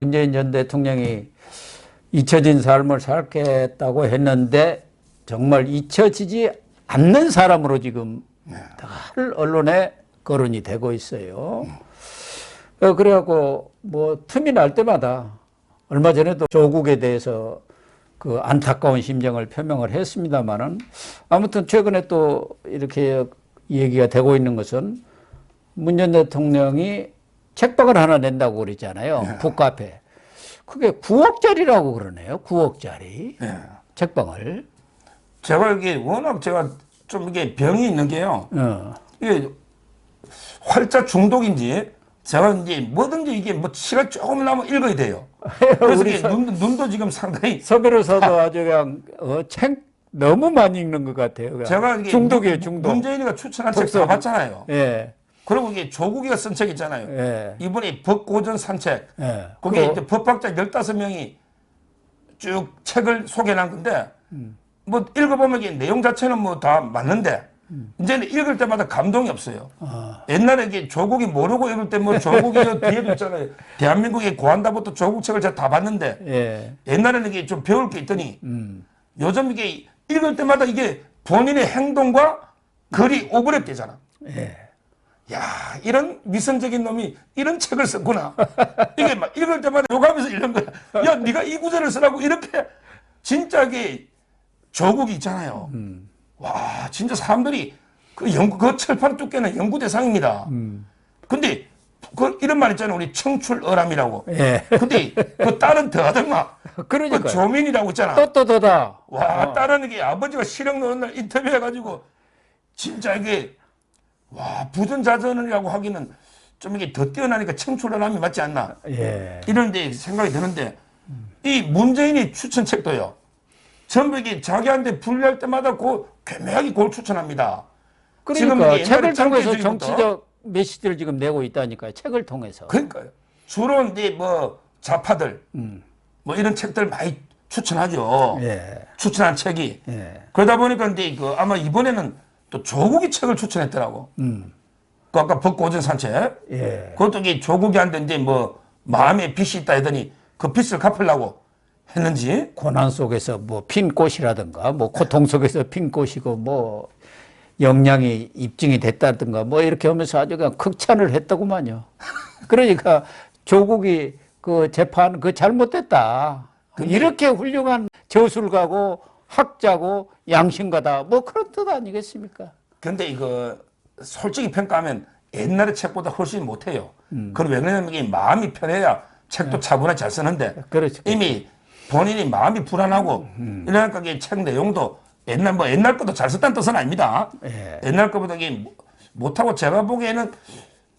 문재인 전 대통령이 잊혀진 삶을 살겠다고 했는데 정말 잊혀지지 않는 사람으로 지금 늘 언론에 거론이 되고 있어요. 그래갖고 뭐 틈이 날 때마다 얼마 전에도 조국에 대해서 그 안타까운 심정을 표명을 했습니다만은 아무튼 최근에 또 이렇게 얘기가 되고 있는 것은 문 전 대통령이 책방을 하나 낸다고 그랬잖아요. 북카페. 그게 9억짜리라고 그러네요. 9억짜리. 책방을. 제가 이게 워낙 제가 좀 이게 병이 있는 게요. 이게 활자 중독인지 제가 이제 뭐든지 이게 뭐 시간 조금 나면 읽어야 돼요. 그래서 이게 눈도 지금 상당히. 서 변호사도 아주 그냥 책 너무 많이 읽는 것 같아요. 제가 이게 중독이에요, 중독. 문재인이가 추천한 책 다 봤잖아요. 예. 그리고 이게 조국이가 쓴 책 있잖아요. 예. 이번에 법고전 산책. 예. 그게 이제 법학자 15명이 쭉 책을 소개한 건데, 뭐 읽어보면 이게 내용 자체는 뭐 다 맞는데, 이제는 읽을 때마다 감동이 없어요. 옛날에 이게 조국이 모르고 읽을 때 뭐 조국이 뒤에도 있잖아요. 대한민국의 고한다부터 조국 책을 제가 다 봤는데, 예. 옛날에는 이게 좀 배울 게 있더니, 요즘 이게 읽을 때마다 이게 본인의 행동과 글이 오버랩 되잖아. 예. 야, 이런 위선적인 놈이 이런 책을 썼구나. 이게 막 읽을 때마다 욕하면서 읽는 거야. 야, 네가 이 구절을 쓰라고 이렇게 진짜 이게 조국이 있잖아요. 와, 진짜 사람들이 그 철판 두께는 연구 대상입니다. 근데 이런 말 있잖아요. 우리 청출어람이라고. 예. 근데 그 딸은 더 하더만. 그러니까 그 조민이라고 있잖아. 또또또다. 와, 딸은 이게 아버지가 실형 넣은 날 인터뷰해가지고 진짜 이게 와, 부전자전이라고 하기는 좀 이게 더 뛰어나니까 청출어람이 맞지 않나. 예. 이런데 생각이 드는데 이 문재인이 추천 책도요. 전부 이게 자기한테 불리할 때마다 괴매하게 그걸 추천합니다. 그러니까 지금 책을 통해서 장기주의부터 정치적 메시지를 지금 내고 있다니까요. 책을 통해서. 그러니까요. 주로 이제 뭐 좌파들 뭐 이런 책들 많이 추천하죠. 예. 추천한 책이. 예. 그러다 보니까 이제 아마 이번에는 또 조국이 책을 추천했더라고. 그 아까 벚꽃은 산책. 예. 그것도 이게 조국이한테 이제 뭐 마음에 빚이 있다 하더니 그 빚을 갚으려고 했는지. 고난 속에서 뭐 핀 꽃이라든가 뭐 고통 속에서 핀 꽃이고 뭐 역량이 입증이 됐다든가 뭐 이렇게 하면서 아주 그냥 극찬을 했다구만요. 그러니까 조국이 그 재판 그 잘못됐다. 이렇게 훌륭한 저술가고 학자고 양심가다 뭐 그런 뜻 아니겠습니까? 근데 이거 솔직히 평가하면 옛날의 책보다 훨씬 못해요. 그럼 왜 그러냐면 이게 마음이 편해야 책도 차분하게 잘 쓰는데 그렇죠. 이미 본인이 마음이 불안하고 이러니까 이게 책 내용도 옛날 것도 잘 썼다는 뜻은 아닙니다. 예. 옛날 것보다 이게 못하고 제가 보기에는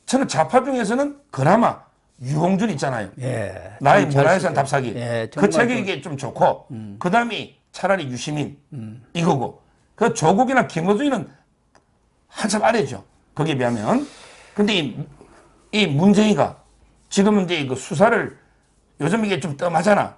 저는 좌파 중에서는 그나마 유홍준 있잖아요. 예. 나의 문화유산 답사기. 예, 그 책이 이게 좀 좋고 그 다음이 차라리 유시민 이거고 그 조국이나 김어준이는 한참 아래죠. 거기에 비하면. 근데 이 문재인이가 지금은 이제 그 수사를 요즘 이게 좀 뜸하잖아.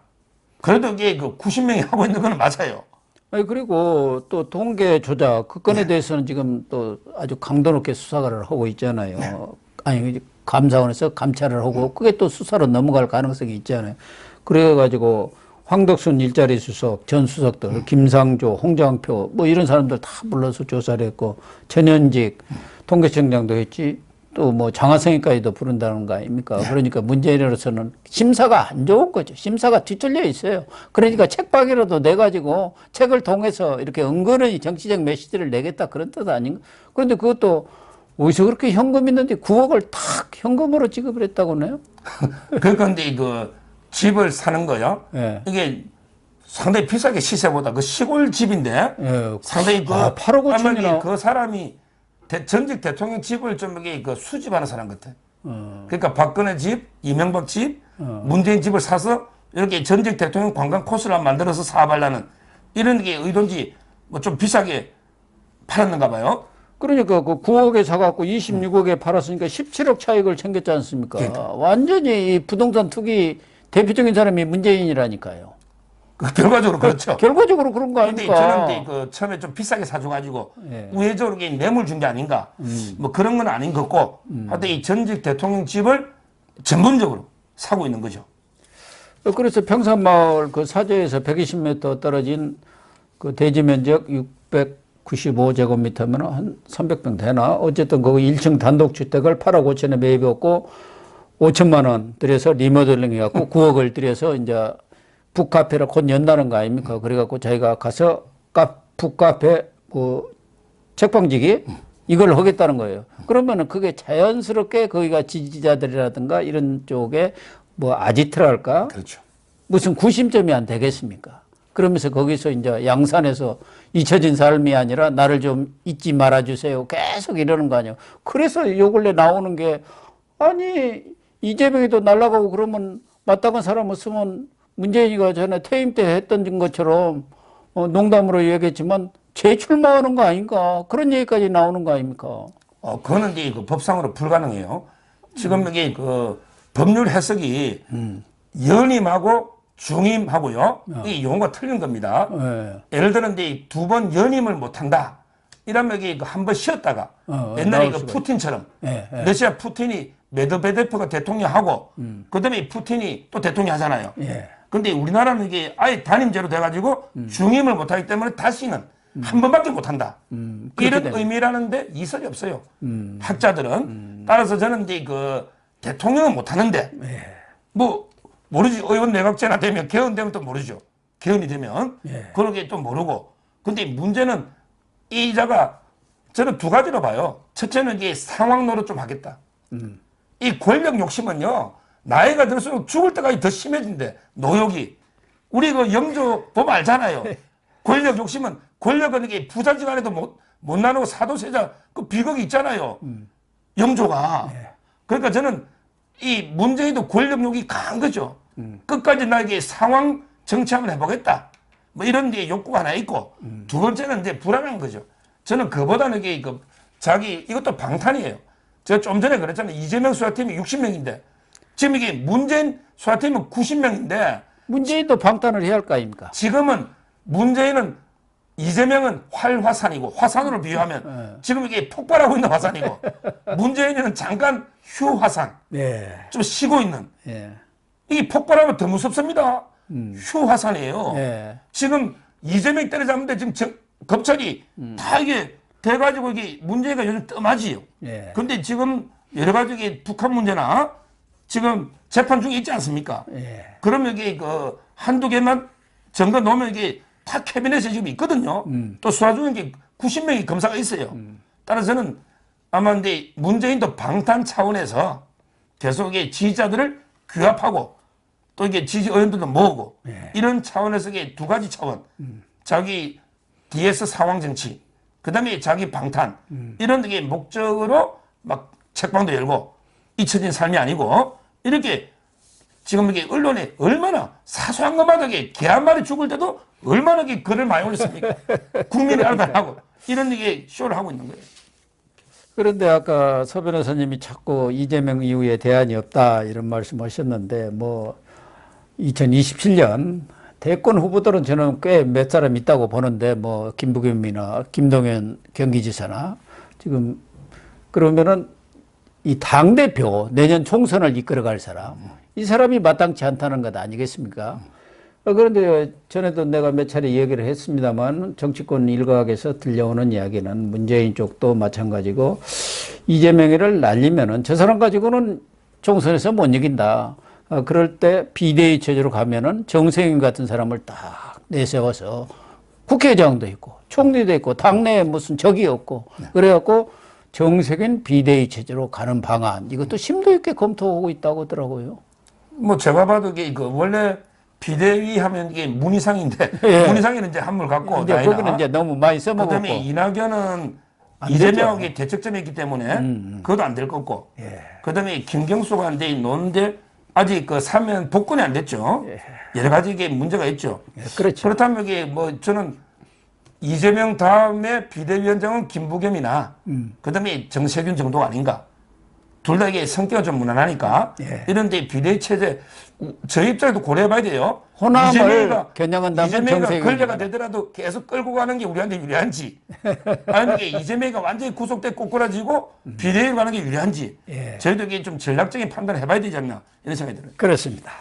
그래도 이게 그 90명이 하고 있는 건 맞아요. 아니, 그리고 또 동계 조작 그 건에 대해서는 지금 또 아주 강도 높게 수사를 하고 있잖아요. 아니, 감사원에서 감찰을 하고 그게 또 수사로 넘어갈 가능성이 있잖아요. 그래가지고 황덕순 일자리 수석, 전 수석들, 김상조, 홍장표 뭐 이런 사람들 다 불러서 조사를 했고 전현직 통계청장도 했지 또 뭐 장하성이까지도 부른다는 거 아닙니까? 그러니까 문재인으로서는 심사가 안 좋은 거죠. 심사가 뒤틀려 있어요. 그러니까 책방이라도 내가지고 책을 통해서 이렇게 은근히 정치적 메시지를 내겠다 그런 뜻 아닌가? 그런데 그것도 어디서 그렇게 현금 있는데 9억을 탁 현금으로 지급을 했다고 하네요? 그러니까 근데 그 집을 사는 거요. 예. 이게 상당히 비싸게 시세보다 그 시골 집인데 예. 상당히 8억 5천이나. 그 사람이 전직 대통령 집을 좀 이게 그 수집하는 사람 같아. 그러니까 박근혜 집, 이명박 집, 문재인 집을 사서 이렇게 전직 대통령 관광 코스를 만들어서 사업하려는 이런 게 의도인지 뭐 좀 비싸게 팔았는가 봐요. 그러니까 그 9억에 사갖고 26억에 팔았으니까 17억 차익을 챙겼지 않습니까? 그러니까. 완전히 이 부동산 투기 대표적인 사람이 문재인이라니까요. 결과적으로 그렇죠. 결과적으로 그런 거 근데 아닙니까? 저는 이제 그 처음에 좀 비싸게 사줘가지고 예. 우회적으로 뇌물 준 게 아닌가. 뭐 그런 건 아닌 것 같고 하여튼 이 전직 대통령 집을 전문적으로 사고 있는 거죠. 그래서 평산마을 그 사저에서 120m 떨어진 그 대지 면적 695제곱미터면 한 300평 되나? 어쨌든 그 1층 단독주택을 8억 5천에 매입했고 5천만 원 들여서 리모델링 해갖고 9억을 들여서 이제 북카페를 곧 연다는 거 아닙니까? 그래갖고 자기가 가서 북카페 뭐 책방지기 이걸 하겠다는 거예요. 그러면은 그게 자연스럽게 거기가 지지자들이라든가 이런 쪽에 뭐 아지트랄까? 그렇죠. 무슨 구심점이 안 되겠습니까? 그러면서 거기서 이제 양산에서 잊혀진 삶이 아니라 나를 좀 잊지 말아주세요. 계속 이러는 거 아니에요. 그래서 요 근래 나오는 게 아니 이재명이도 날아가고 그러면 마땅한 사람 없으면 문재인이가 전에 퇴임 때 했던 것처럼 농담으로 얘기했지만 재출마하는 거 아닌가 그런 얘기까지 나오는 거 아닙니까? 그거는 이제 그 법상으로 불가능해요. 지금 이게 그 법률 해석이 연임하고 중임하고요. 이 용어가 틀린 겁니다. 네. 예를 들어 이제 2번 연임을 못한다. 이러면 이게 한 번 쉬었다가 옛날에 그 푸틴처럼 네, 네. 러시아 푸틴이 메드베데프가 대통령하고 그다음에 푸틴이 또 대통령 하잖아요. 예. 근데 우리나라는 이게 아예 단임제로 돼가지고 중임을 못하기 때문에 다시는 한 번밖에 못한다. 이런 되네. 의미라는데 이설이 없어요. 학자들은. 따라서 저는 이제 그 대통령은 못하는데 뭐 모르지. 의원 내각제나 되면 개헌되면 또 모르죠. 개헌이 되면 그런 게 또 모르고. 근데 문제는 이 이자가 저는 두 가지로 봐요. 첫째는 이게 상황 노릇 좀 하겠다. 이 권력 욕심은요. 나이가 들수록 죽을 때까지 더 심해진대. 노욕이. 우리 그 영조 보면 알잖아요. 권력 욕심은 권력은 이게 부자지간에도 못 나누고 사도세자 그 비극이 있잖아요. 영조가. 그러니까 저는 이 문재인도 권력욕이 강한 거죠. 끝까지 나에게 상황 정치 한번 해보겠다. 뭐 이런 게 욕구가 하나 있고 두 번째는 이제 불안한 거죠. 저는 그보다는 이게 그 자기 이것도 방탄이에요. 제가 좀 전에 그랬잖아요. 이재명 수사팀이 60명인데 지금 이게 문재인 수사팀은 90명인데 문재인도 방탄을 해야 할 거 아닙니까? 지금은 문재인은 이재명은 활화산이고 화산으로 비유하면 지금 이게 폭발하고 있는 화산이고 문재인은 잠깐 휴화산 네. 좀 쉬고 있는 예. 이게 폭발하면 더 무섭습니다. 휴화산이에요. 예. 지금 이재명 때려잡는데 지금 검찰이 다 이게 돼가지고 이게 문제가 요즘 뜸하지요. 예. 근데 지금 여러 가지 이게 북한 문제나 지금 재판 중에 있지 않습니까? 예. 그러면 이게 그 한두 개만 점거 놓으면 이게 다 캐비넷에 지금 있거든요. 또 수사 중에 게 90명의 검사가 있어요. 따라서 저는 아마 근데 문재인도 방탄 차원에서 계속 이게 지지자들을 규합하고 또 이게 지지 의원들도 모으고 이런 차원에서 이게 두 가지 차원. 자기 DS 상황 정치, 그 다음에 자기 방탄 이런 게 목적으로 막 책방도 열고 잊혀진 삶이 아니고 이렇게 지금 이게 언론에 얼마나 사소한 것마다 개 한 마리 죽을 때도 얼마나 글을 많이 올렸습니까? 국민이 알바하고 이런 이게 쇼를 하고 있는 거예요. 그런데 아까 서 변호사님이 자꾸 이재명 이후에 대안이 없다 이런 말씀하셨는데 뭐 2027년 대권 후보들은 저는 꽤 몇 사람 있다고 보는데 뭐 김부겸이나 김동연 경기지사나 지금 그러면은 이 당대표 내년 총선을 이끌어갈 사람 이 사람이 마땅치 않다는 것 아니겠습니까? 그런데 전에도 내가 몇 차례 얘기를 했습니다만 정치권 일각에서 들려오는 이야기는 문재인 쪽도 마찬가지고 이재명이를 날리면은 저 사람 가지고는 총선에서 못 이긴다. 그럴 때 비대위 체제로 가면은 정세균 같은 사람을 딱 내세워서 국회의장도 있고 총리도 있고 당내에 무슨 적이 없고 그래갖고 정세균 비대위 체제로 가는 방안 이것도 심도 있게 검토하고 있다고 하더라고요. 뭐 제가 봐도 이게 그 원래 비대위 하면 이게 문희상인데 예. 문희상이는 이제 한물 갖고 이제 거기는 이제 너무 많이 써먹었고 그다음에 이낙연은 안 이재명하고 대척점이 있기 때문에 그것도 안 될 거고 그다음에 김경수가 이제 논데 아직 그 사면 복권이 안 됐죠. 여러 가지 이게 문제가 있죠. 그렇죠. 그렇다면 이게 뭐 저는 이재명 다음에 비대위원장은 김부겸이나 그다음에 정세균 정도가 아닌가. 둘 다 이게 성격이 좀 무난하니까 이런데 비대위 체제 저희 입장에도 고려해봐야 돼요. 호남을 겨냥한다면 이재명이 정세균 권력가 되더라도 계속 끌고 가는 게 우리한테 유리한지 아니면 이게 이재명이 완전히 구속돼 꼬꾸라지고 비대위로 가는 게 유리한지 저희도 이게 좀 전략적인 판단을 해봐야 되지 않나 이런 생각이 들어요. 그렇습니다.